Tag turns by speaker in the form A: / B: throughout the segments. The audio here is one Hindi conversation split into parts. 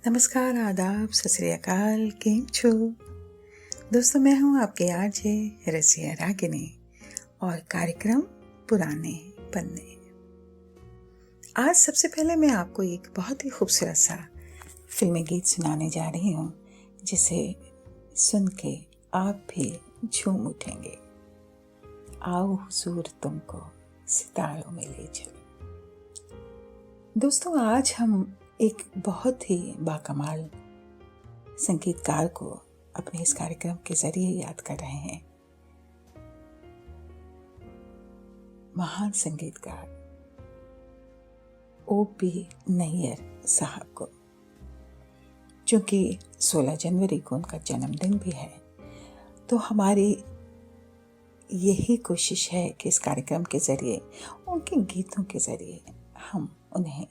A: नमस्कार, आदाब, सत श्री अकाल, केम छो दोस्तों। मैं हूँ आपके आरजे रसिया रागिनी और कार्यक्रम पुराने पन्ने। आज सबसे पहले मैं आपको एक बहुत ही खूबसूरत सा फिल्मी गीत सुनाने जा रही हूँ, जिसे सुन के आप भी झूम उठेंगे। आओ हुजूर तुमको सितारों में ले चलो। दोस्तों, आज हम एक बहुत ही बाकमाल संगीतकार को अपने इस कार्यक्रम के जरिए याद कर रहे हैं। महान संगीतकार O.P. नैयर साहब को, चूंकि 16 जनवरी को उनका जन्मदिन भी है, तो हमारी यही कोशिश है कि इस कार्यक्रम के जरिए, उनके गीतों के जरिए हम उन्हें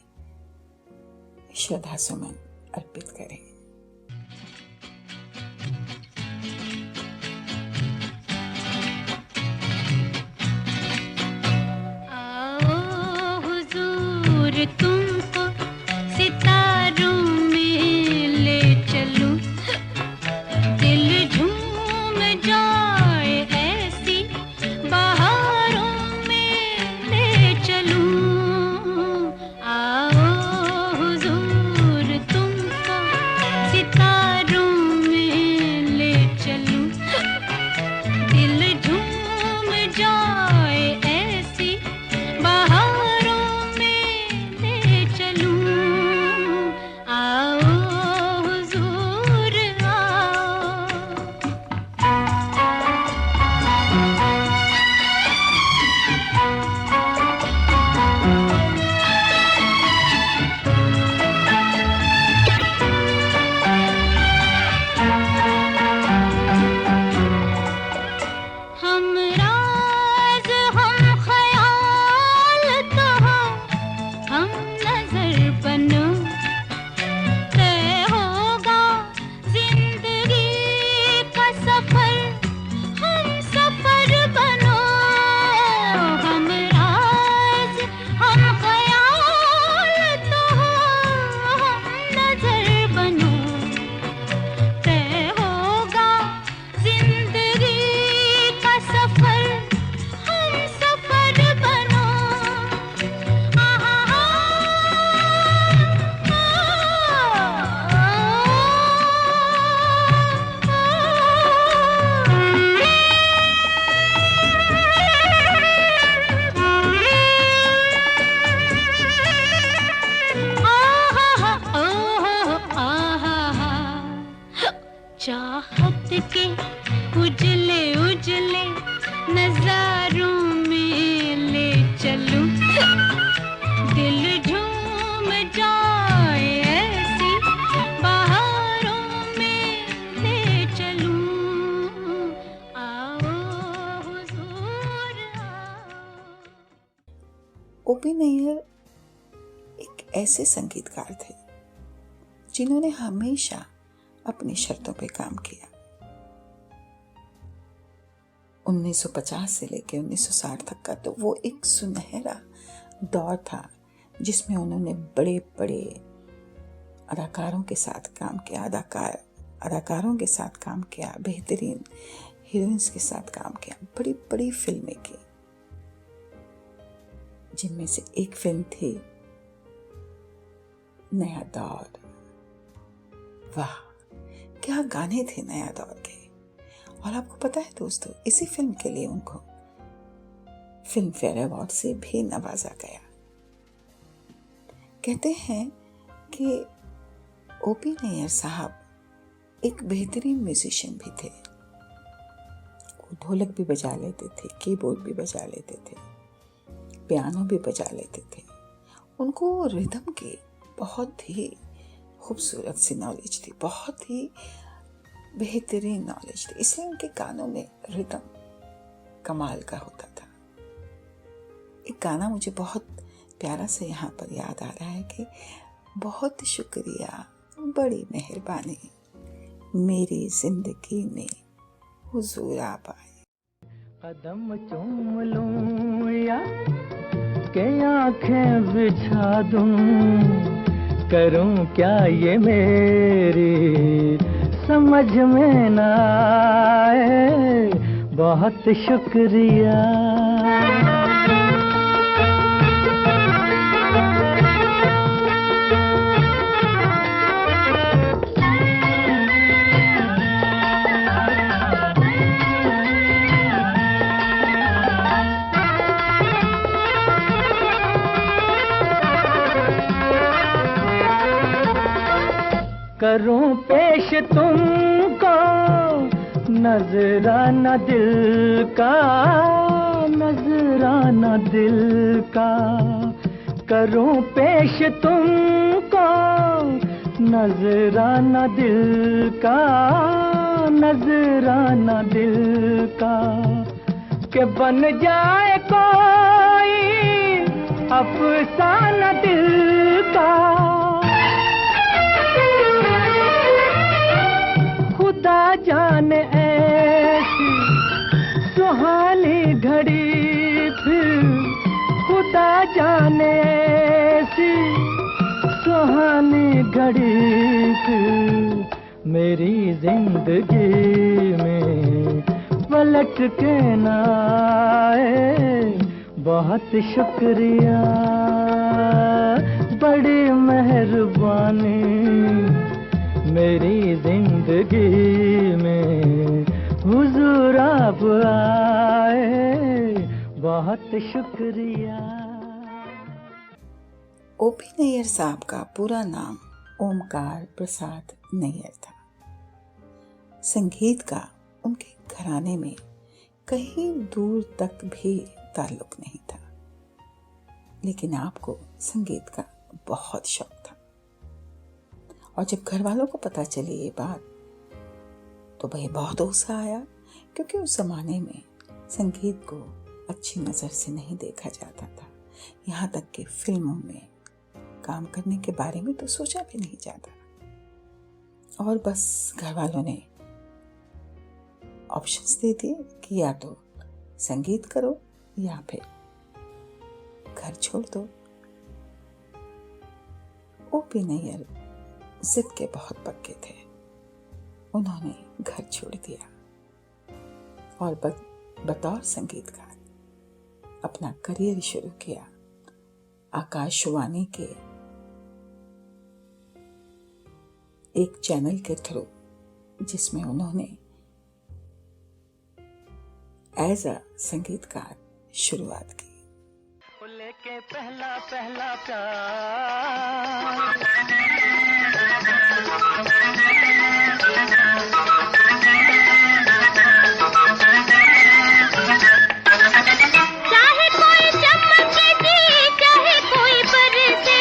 A: श्रद्धा सुमन अर्पित करें।
B: आओ हुजूर तुमको सितारों में ले चलूं, दिल झूम जाए ऐसी बहारों में ले चलूं। आओ चाहत के उजले उजले नजारों में ले चलूं, दिल झूम जाए ऐसी बहारों में ले चलूं। आओ हुजूर आओ।
A: O.P. नैयर एक ऐसे संगीतकार थे जिन्होंने हमेशा अपनी शर्तों पे काम किया। 1950 से लेकर 1960 तक का तो वो एक सुनहरा दौर था, जिसमें उन्होंने बड़े बड़े अदाकारों के साथ काम किया, अदाकारों के साथ काम किया, बेहतरीन हीरोइंस के साथ काम किया, बड़ी बड़ी फिल्में की, जिनमें से एक फिल्म थी नया दौर। वाह, क्या गाने थे नया दौर के। और आपको पता है दोस्तों, इसी फिल्म के लिए उनको फिल्म फेयर अवार्ड से भी नवाजा गया। कहते हैं कि O.P. नैयर साहब एक बेहतरीन म्यूजिशियन भी थे। वो ढोलक भी बजा लेते थे, कीबोर्ड भी बजा लेते थे, पियानो भी बजा लेते थे। उनको रिदम की बहुत ही खूबसूरत सी नॉलेज थी, बहुत ही बेहतरीन नॉलेज थी, इसलिए उनके गानों में रिदम कमाल का होता था। एक गाना मुझे बहुत प्यारा से यहाँ पर याद आ रहा है कि बहुत शुक्रिया, बड़ी मेहरबानी, मेरी जिंदगी में हुजूर आप आए।
C: कदम चूम लूं या के आंखें बिछा दूं, करूं क्या ये मेरी समझ में ना आए, बहुत शुक्रिया। करूं पेश तुमको नजराना दिल का, नजराना दिल का। करूं पेश तुमको नजराना दिल का, नजराना दिल का। कि बन जाए कोई अफसाना दिल का। खुदा जाने ऐसी सुहानी घड़ी फिर, खुदा जाने ऐसी सुहानी घड़ी फिर मेरी जिंदगी में पलट के ना आए, बहुत शुक्रिया, बड़ी मेहरबानी। मेरी जिंदगी में हुजूर आप आए, बहुत शुक्रिया।
A: ओपी नैयर साहब का पूरा नाम ओमकार प्रसाद नैयर था। संगीत का उनके घराने में कहीं दूर तक भी ताल्लुक नहीं था, लेकिन आपको संगीत का बहुत शौक था। और जब घर वालों को पता चली ये बात तो भाई बहुत गुस्सा आया, क्योंकि उस जमाने में संगीत को अच्छी नज़र से नहीं देखा जाता था। यहाँ तक कि फिल्मों में काम करने के बारे में तो सोचा भी नहीं जाता। और बस घर वालों ने ऑप्शंस दे दिए कि या तो संगीत करो या फिर घर छोड़ दो। ओपी नैयर जिद के बहुत पक्के थे। उन्होंने घर छोड़ दिया और बतौर संगीतकार अपना करियर शुरू किया आकाशवाणी के एक चैनल के थ्रू, जिसमें उन्होंने एज अ संगीतकार शुरुआत की।
C: लेके पहला पहला प्यार,
B: चाहे कोई चमके जी, चाहे कोई बरसे,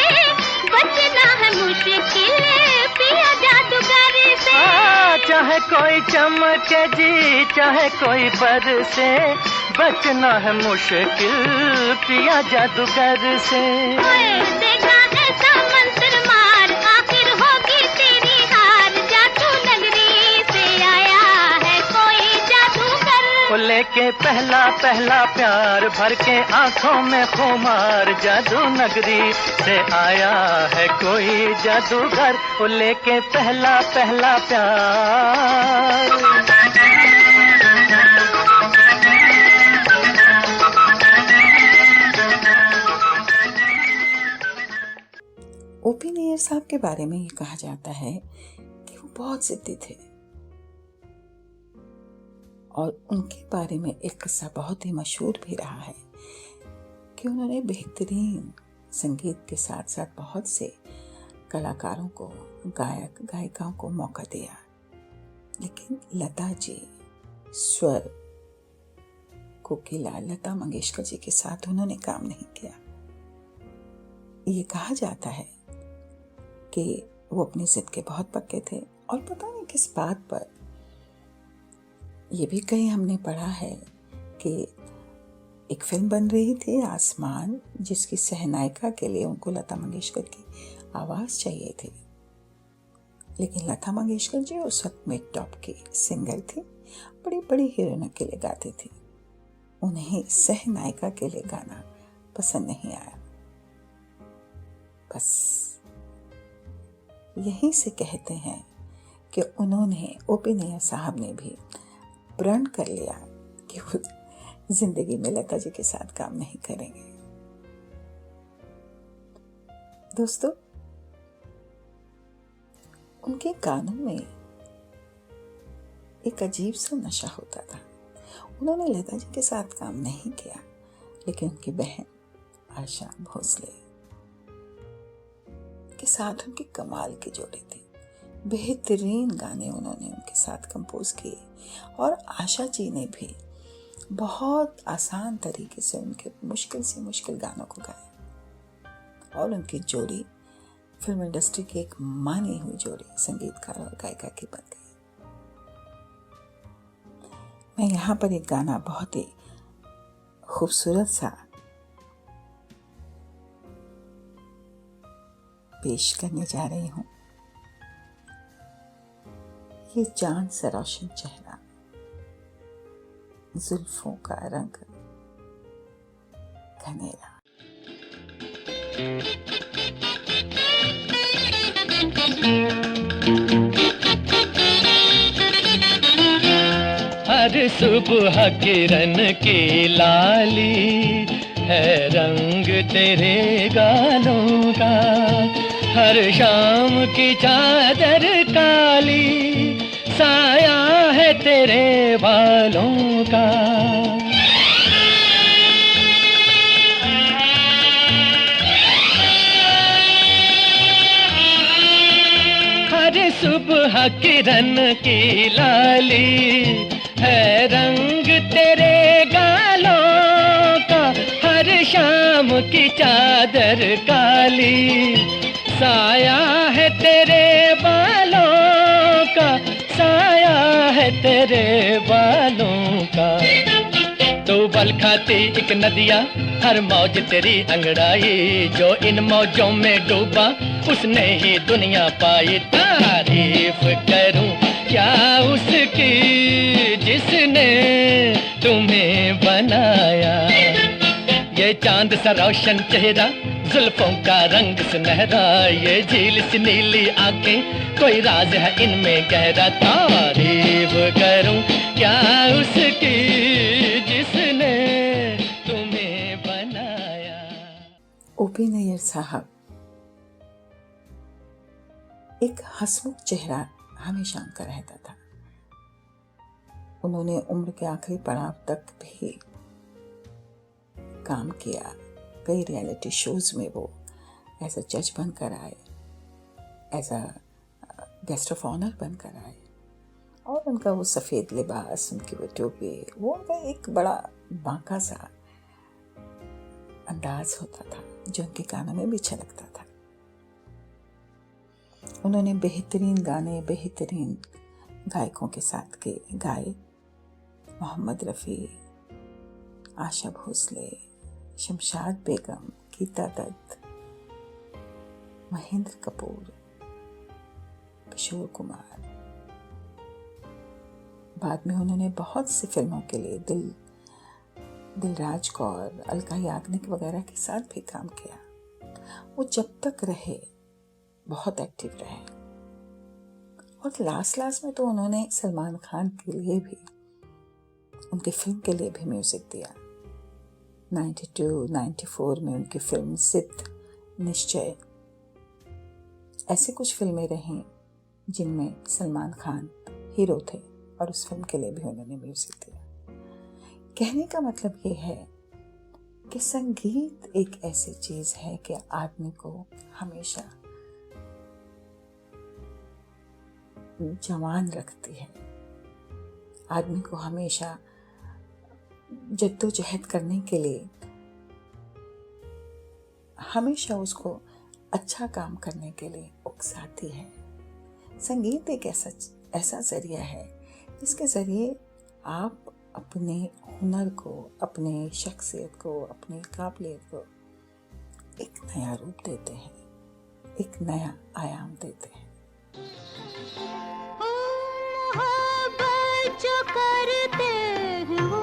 B: बचना है मुश्किल पिया जादूगर से।
C: चाहे कोई चमके जी, चाहे कोई बरसे, बचना है मुश्किल पिया जादूगर से।
B: देखा ऐसा मंत्र मार, आखिर होगी तेरी हार, जादू नगरी से आया है कोई जादूगर।
C: वो लेके पहला पहला प्यार, भर के आंखों में खुमार, जादू नगरी से आया है कोई जादूगर। वो लेके पहला पहला प्यार।
A: ओपी नैयर साहब के बारे में ये कहा जाता है कि वो बहुत जिद्दी थे। और उनके बारे में एक किस्सा बहुत ही मशहूर भी रहा है कि उन्होंने बेहतरीन संगीत के साथ साथ बहुत से कलाकारों को, गायक गायिकाओं को मौका दिया, लेकिन लता जी, स्वर कोकिला लता मंगेशकर जी के साथ उन्होंने काम नहीं किया। ये कहा जाता है कि वो अपनी जिद के बहुत पक्के थे। और पता नहीं किस बात पर, ये भी कहीं हमने पढ़ा है कि एक फिल्म बन रही थी आसमान, जिसकी सहनायिका के लिए उनको लता मंगेशकर की आवाज़ चाहिए थी, लेकिन लता मंगेशकर जी उस वक्त में टॉप की सिंगर थी, बड़ी बड़ी हीरोइनों के लिए गाती थी। उन्हें सहनायिका के लिए गाना पसंद नहीं आया। बस यहीं से कहते हैं कि उन्होंने ओपी नैयर साहब ने भी प्रण कर लिया कि वो जिंदगी में लता जी के साथ काम नहीं करेंगे। दोस्तों, उनके गानों में एक अजीब सा नशा होता था। उन्होंने लता जी के साथ काम नहीं किया, लेकिन उनकी बहन आशा भोसले के साथ उनकी कमाल की जोड़ी थी। बेहतरीन गाने उन्होंने उनके साथ कंपोज किए और आशा जी ने भी बहुत आसान तरीके से उनके मुश्किल से मुश्किल गानों को गाया और उनकी जोड़ी फिल्म इंडस्ट्री की एक मानी हुई जोड़ी संगीतकार और गायिका की बन गई। मैं यहाँ पर एक गाना बहुत ही खूबसूरत सा पेश करने जा रही हूँ। ये चांद सा रोशन चेहरा, जुल्फों का रंग घनेरा।
C: हर सुबह किरण की लाली है रंग तेरे गालों का, हर शाम की चादर काली साया है तेरे बालों का। हर सुबह किरण की लाली है रंग तेरे गालों का, हर शाम की चादर काली साया है तेरे बालों का, साया है तेरे बालों का। तू बल खाती एक नदिया, हर मौज तेरी अंगड़ाई, जो इन मौजों में डूबा उसने ही दुनिया पाई। तारीफ करूं क्या उसकी जिसने तुम्हें बनाया, ये चांद सा रोशन चेहरा, जुल्फों का रंग सुनहरा, ये झील सी नीली आंखें, कोई राज है इनमें गहरा। तारीफ करूं क्या उसकी जिसने तुम्हें बनाया।
A: ओपी नैयर साहब एक हंसमुख चेहरा हमेशा उनका रहता था। उन्होंने उम्र के आखिरी पड़ाव तक भी काम किया। कई रियलिटी शोज में वो एज अ जज बनकर आए, as a guest of honour बनकर आए, और उनका वो सफ़ेद लिबास, उनकी वो टोपी, वो उनका एक बड़ा बांका सा अंदाज होता था जो उनके गानों में भी छलकता था। उन्होंने बेहतरीन गाने बेहतरीन गायकों के साथ के गाए। मोहम्मद रफ़ी, आशा भोसले, शमशाद बेगम, गीता दत्त, महेंद्र कपूर, किशोर कुमार। बाद में उन्होंने बहुत सी फिल्मों के लिए दिलराज कौर, अलका याग्निक वगैरह के साथ भी काम किया। वो जब तक रहे बहुत एक्टिव रहे, और लास्ट में तो उन्होंने सलमान खान के लिए भी, उनकी फिल्म के लिए भी म्यूजिक दिया। 92-94 में उनकी फिल्म जिद, निश्चय, ऐसे कुछ फिल्में रहीं जिनमें सलमान खान हीरो थे, और उस फिल्म के लिए भी उन्होंने म्यूजिक दिया। कहने का मतलब ये है कि संगीत एक ऐसी चीज है कि आदमी को हमेशा जवान रखती है, आदमी को हमेशा जद्दोजहद करने के लिए, हमेशा उसको अच्छा काम करने के लिए उकसाती है। संगीत एक ऐसा जरिया है जिसके जरिए आप अपने हुनर को, अपने शख्सियत को, अपनी काबिलियत को एक नया रूप देते हैं, एक नया आयाम देते हैं।
B: मोहब्बत जो करते हैं वो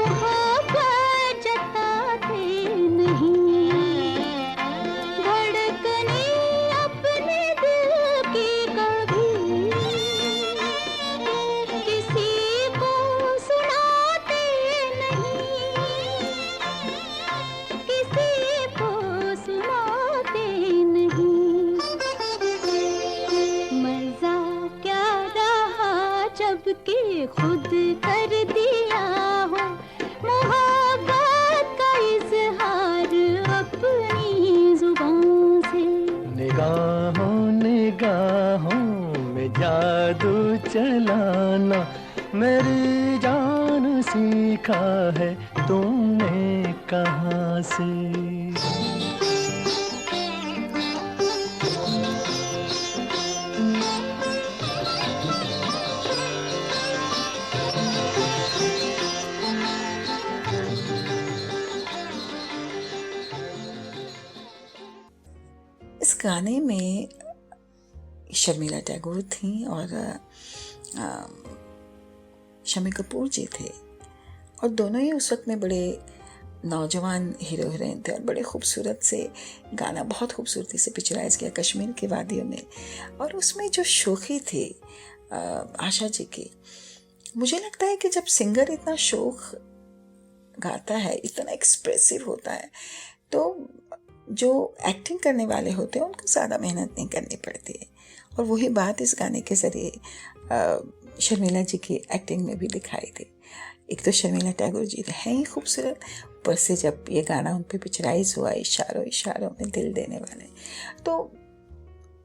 B: मोहब्बत जताते नहीं, धड़कने
C: चलाना मेरी जान सीखा है तुमने कहाँ से।
A: इस गाने में शर्मिला टैगोर थी और शम्मी कपूर जी थे, और दोनों ही उस वक्त में बड़े नौजवान हीरो हीरोइन थे और बड़े खूबसूरत से गाना बहुत खूबसूरती से पिक्चराइज किया कश्मीर की वादियों में। और उसमें जो शोखी थी आशा जी की, मुझे लगता है कि जब सिंगर इतना शोक गाता है, इतना एक्सप्रेसिव होता है, तो जो एक्टिंग करने वाले होते हैं उनको ज़्यादा मेहनत नहीं करनी पड़ती है। और वही बात इस गाने के ज़रिए शर्मिला जी की एक्टिंग में भी दिखाई दी। एक तो शर्मिला टैगोर जी हैं ही खूबसूरत, ऊपर से जब ये गाना उन पर पिक्चराइज हुआ इशारों इशारों में दिल देने वाले, तो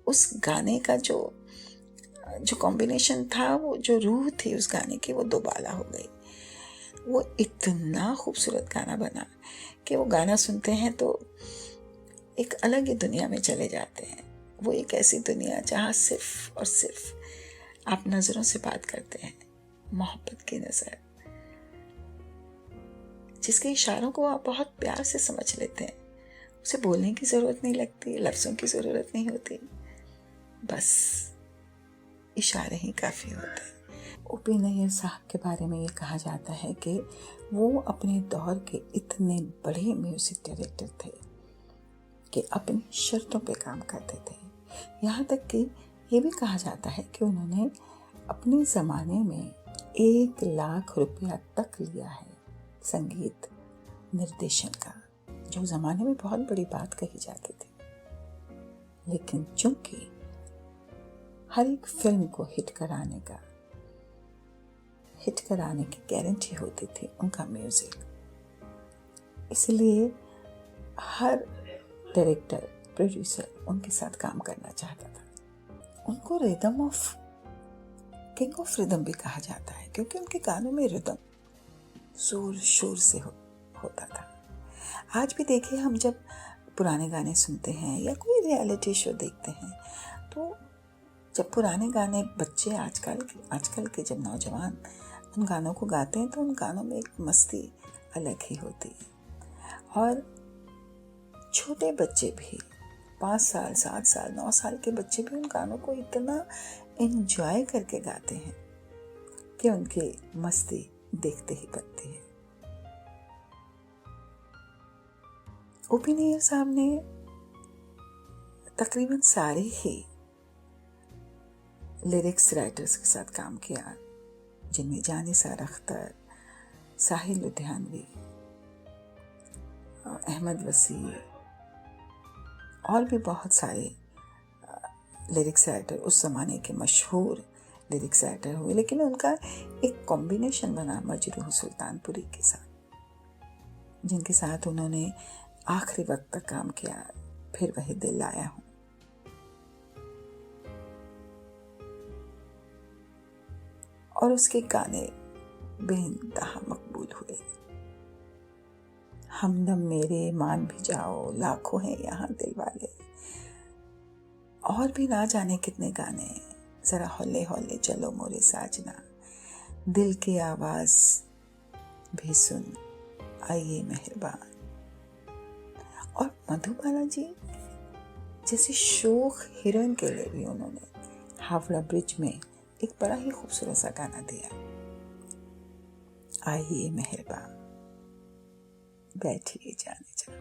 A: उस गाने का जो कॉम्बिनेशन था, वो जो रूह थी उस गाने की, वो दोबाला हो गई। वो इतना खूबसूरत गाना बना कि वो गाना सुनते हैं तो एक अलग ही दुनिया में चले जाते हैं। वो एक ऐसी दुनिया जहाँ सिर्फ और सिर्फ आप नज़रों से बात करते हैं, मोहब्बत की नज़र, जिसके इशारों को आप बहुत प्यार से समझ लेते हैं। उसे बोलने की ज़रूरत नहीं लगती, लफ्ज़ों की ज़रूरत नहीं होती, बस इशारे ही काफ़ी होते हैं। ओ.पी. नैयर साहब के बारे में ये कहा जाता है कि वो अपने दौर के इतने बड़े म्यूज़िक डायरेक्टर थे कि अपनी शर्तों पे काम करते थे। यहाँ तक कि ये भी कहा जाता है कि उन्होंने अपने ज़माने में 1 लाख रुपया तक लिया है संगीत निर्देशन का, जो ज़माने में बहुत बड़ी बात कही जाती थी। लेकिन चूंकि हर एक फिल्म को हिट कराने की गारंटी होती थी उनका म्यूज़िक, इसलिए हर डायरेक्टर प्रोड्यूसर उनके साथ काम करना चाहता था। उनको किंग ऑफ रिदम भी कहा जाता है, क्योंकि उनके गानों में रिदम जोर शोर से होता था। आज भी देखिए, हम जब पुराने गाने सुनते हैं या कोई रियलिटी शो देखते हैं, तो जब पुराने गाने बच्चे आजकल के जब नौजवान उन गानों को गाते हैं, तो उन गानों में एक मस्ती अलग ही होती है। और छोटे बच्चे भी, 5 साल 7 साल 9 साल के बच्चे भी उन गानों को इतना एंजॉय करके गाते हैं कि उनकी मस्ती देखते ही बनती है। ओ.पी. नैयर साहब ने तकरीबन सारे ही लिरिक्स राइटर्स के साथ काम किया, जिनमें जानिसार अख्तर, साहिल लुधियानवी, अहमद वसी और भी बहुत सारे लिरिक्स राइटर उस ज़माने के मशहूर लिरिक्स राइटर हुए। लेकिन उनका एक कॉम्बिनेशन बना मजरूह सुल्तानपुरी के साथ, जिनके साथ उन्होंने आखिरी वक्त तक काम किया। फिर वही दिल आया हूँ, और उसके गाने बेइंतहा मकबूल हुए। हमदम मेरे मान भी जाओ, लाखों हैं यहाँ दिल वाले, और भी ना जाने कितने गाने। जरा हौले हौले चलो मोरे साजना, दिल की आवाज भी सुन, आइए मेहरबान। और मधुबाला जी जैसी शोख हीरोइन के लिए भी उन्होंने हावड़ा ब्रिज में एक बड़ा ही खूबसूरत सा गाना दिया, आइए मेहरबान, बैठिए जाने जा।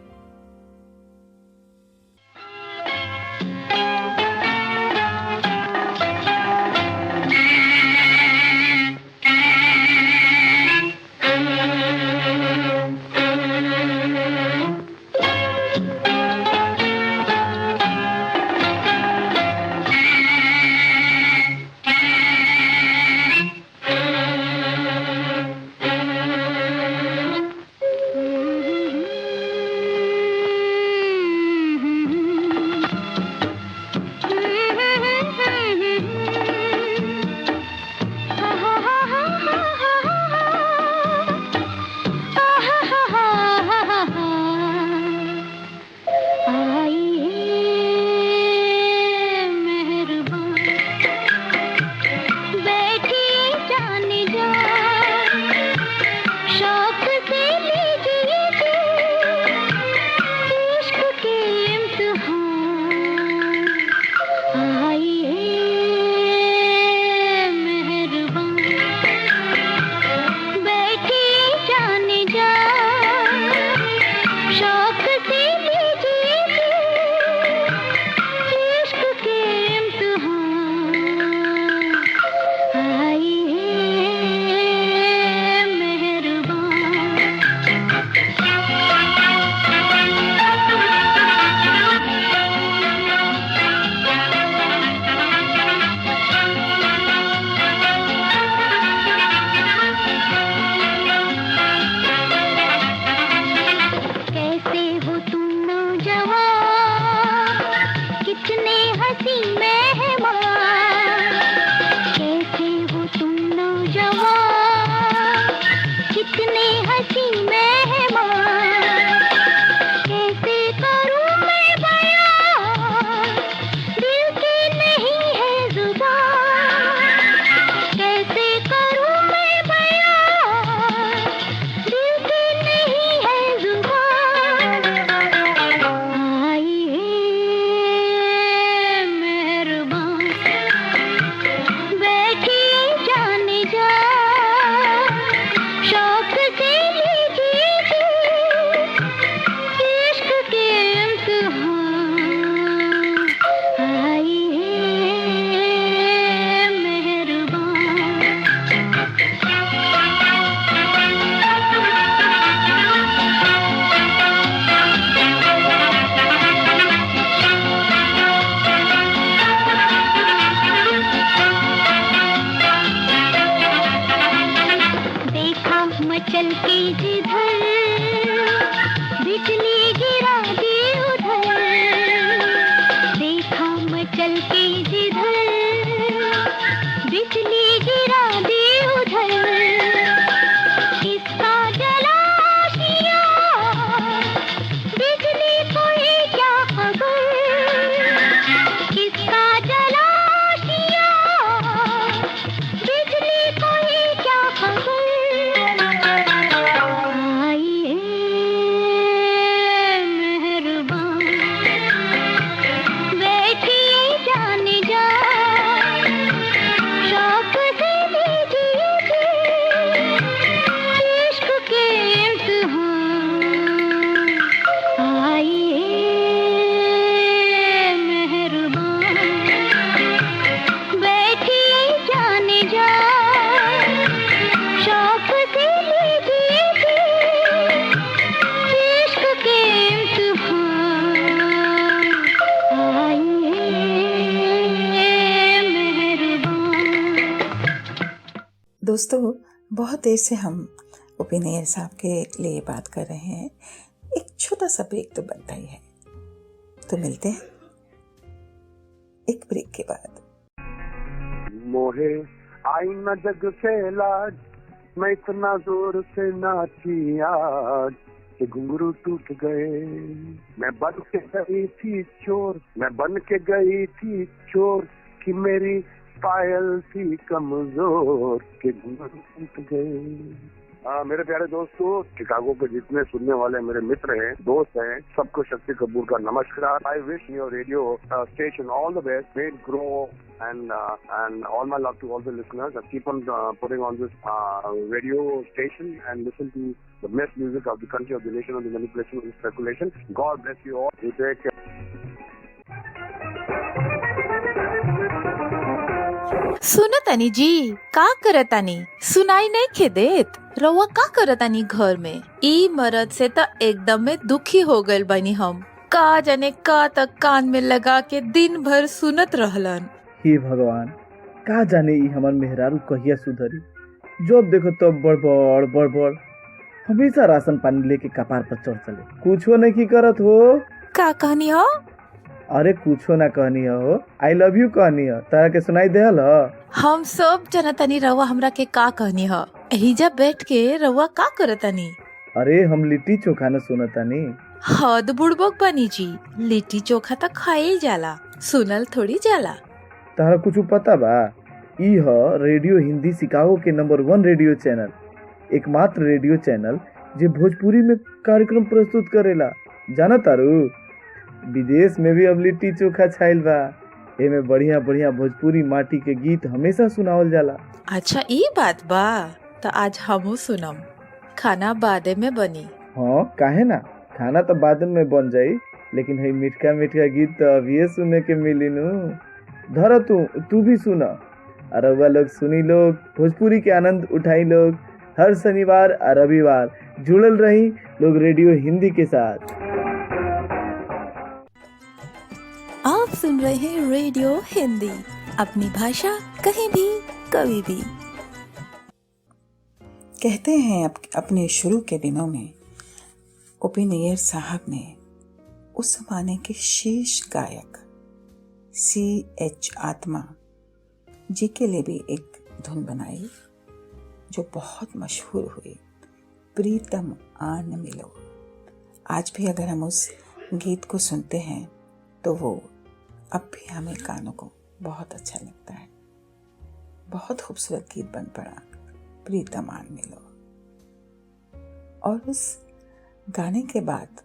B: मचल के जिधर बिजली गिरा दी उधर, देखा मचल के जिधर बिजली गिरा दी उधर, किसका जला दिया बिजली को ये क्या खबर, किसका जला दिया बिजली को ये क्या खबर, आइए मेहरबान बैठिए जाने जा, शौक से लीजिए इश्क के इम्तिहान, आइए मेहरबान बैठिए जाने जा, शौक से लीजिए इश्क के इम्तिहान, आइए मेहरबान।
A: दोस्तों, बहुत देर से हम ओपी नैयर साहब के लिए बात कर रहे हैं। एक छोटा सा ब्रेक तो बनता ही है, तो मिलते हैं एक ब्रेक के बाद।
D: मोहे आई न जग से लाज, मैं इतना जोर से नाची आज कि घुंघरू टूट गए, मैं बन के गई थी चोर, मैं बन के गई थी चोर कि मेरी पायल थी कमजोर कि घुंघरू टूट गए। मेरे प्यारे दोस्तों, शिकागो के जितने सुनने वाले मेरे मित्र हैं, दोस्त हैं, सबको शक्ति कपूर का नमस्कार। I wish your radio station all the best, may it grow and all my love to all the listeners. I keep on putting on this radio station and listen to the best music of the country, of the nation, of the manipulation, of the speculation. God bless you all. You take care.
E: सुनतानी जी, का करतानी? सुनाई नहीं खे देत? रउआ का करतानी घर में? ई मरद से त एकदम में दुखी हो गइल बनी हम। का जाने का तक कान में लगा के दिन भर सुनत रहलन।
F: हे भगवान, का जाने ई हमर मेहरारू कहिया सुधरी। जब देखो तब बड़बड़ बड़बड़, हमेशा राशन पानी लेके कपार पर चढ़ चले, कुछो नहीं की करत हो।
E: का कहनी हो?
F: अरे कुछो ना कहनी हो, आई लव यू कहनी हो, तारा के सुनाई देहल हो।
E: हम सब जनतानी रउआ हमरा के का कहनी हो। एहिजा बैठ के रउआ का करतानी?
F: अरे हम लिट्टी चोखा न सुनतानी।
E: हद बुड़बक बनी जी, लिट्टी चोखा त खाइल जाला, सुनल थोड़ी जाला।
F: तारा कुछ पता बा? ई ह रेडियो हिंदी शिकागो के नंबर 1 रेडियो चैनल, एकमात्र रेडियो चैनल जे भोजपुरी में कार्यक्रम प्रस्तुत करेला। जाना तारू, विदेश में भी अब लिट्टी चोखा छाइल बा। एमे बढ़िया बढ़िया भोजपुरी माटी के गीत हमेशा सुनावल जाला।
E: अच्छा ई बात बा, तो आज हमहू सुनम। खाना बादे में बनी।
F: हाँ काहे ना, खाना तो बाद में बन जाई, लेकिन है मीठा मीठा गीत तो अभी सुने के मिली नु। धर तू भी सुना, और वह लोग सुनी लोग, भोजपुरी के आनंद उठाई लोग। हर शनिवार और रविवार जुड़ल रही लोग रेडियो हिंदी के साथ।
E: आप सुन रहे हैं रेडियो हिंदी, अपनी भाषा कहीं भी कभी भी।
A: कहते हैं अपने शुरू के दिनों में ओपी नैयर साहब ने उस जमाने के शीर्ष गायक C.H. आत्मा जी के लिए भी एक धुन बनाई जो बहुत मशहूर हुई, प्रीतम आन मिलो। आज भी अगर हम उस गीत को सुनते हैं तो वो अब भी हमें कानों को बहुत अच्छा लगता है। बहुत खूबसूरत गीत बन पड़ा, प्रीतम आन मिलो। और उस गाने के बाद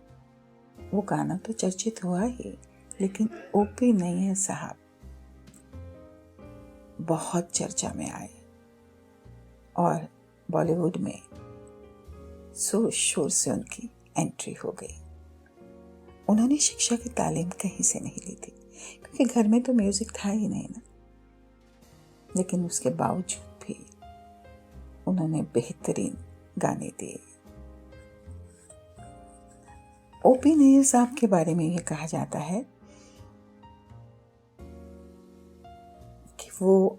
A: वो गाना तो चर्चित हुआ ही, लेकिन ओपी नैयर साहब बहुत चर्चा में आए और बॉलीवुड में जोर शोर से उनकी एंट्री हो गई। उन्होंने शिक्षा की तालीम कहीं से नहीं ली थी, क्योंकि घर में तो म्यूजिक था ही नहीं ना, लेकिन उसके बावजूद भी उन्होंने बेहतरीन गाने दिए। ओपी नैयर साहब के बारे में यह कहा जाता है कि वो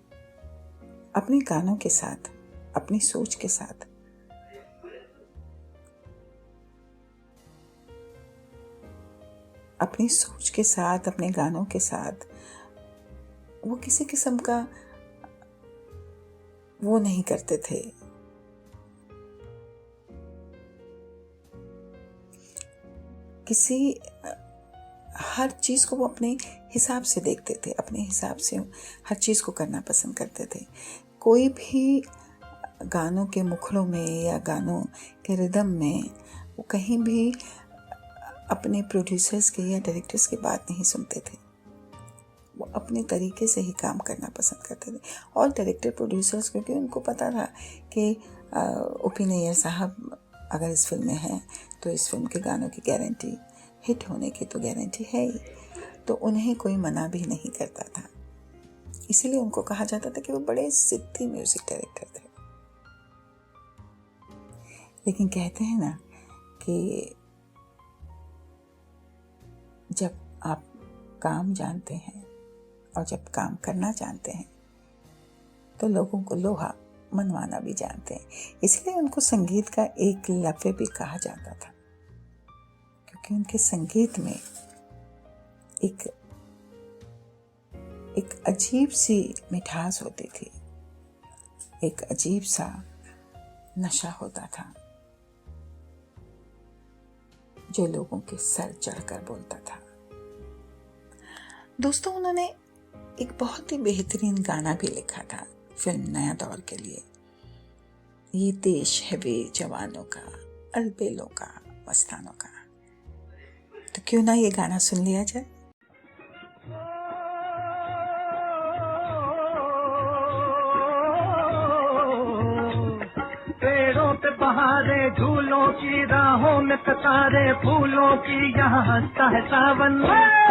A: अपने गानों के साथ, अपनी सोच के साथ अपनी सोच के साथ, अपने गानों के साथ वो किसी किस्म का वो नहीं करते थे। हर चीज को वो अपने हिसाब से देखते थे, अपने हिसाब से हर चीज को करना पसंद करते थे। कोई भी गानों के मुखड़ों में या गानों के रिदम में वो कहीं भी अपने प्रोड्यूसर्स के या डायरेक्टर्स की बात नहीं सुनते थे। वो अपने तरीके से ही काम करना पसंद करते थे। और डायरेक्टर प्रोड्यूसर्स, क्योंकि उनको पता था कि ओ.पी. नैयर साहब अगर इस फिल्म में हैं तो इस फिल्म के गानों की गारंटी, हिट होने की तो गारंटी है ही, तो उन्हें कोई मना भी नहीं करता था। इसीलिए उनको कहा जाता था कि वो बड़े जिद्दी म्यूजिक डायरेक्टर थे। लेकिन कहते हैं ना कि जब आप काम जानते हैं और जब काम करना जानते हैं तो लोगों को लोहा मनवाना भी जानते हैं। इसलिए उनको संगीत का एक लव्य भी कहा जाता था, क्योंकि उनके संगीत में एक अजीब सी मिठास होती थी, एक अजीब सा नशा होता था जो लोगों के सर चढ़कर बोलता था। दोस्तों, उन्होंने एक बहुत ही बेहतरीन गाना भी लिखा था फिल्म नया दौर के लिए। ये देश है वे जवानों का, अलबेलों का, मस्तानों का। तो क्यों ना ये गाना सुन लिया जाए।
C: पेड़ों पे बहारे, झूलों की राहों में कतारे, फूलों की यहाँ हंसता है सावन।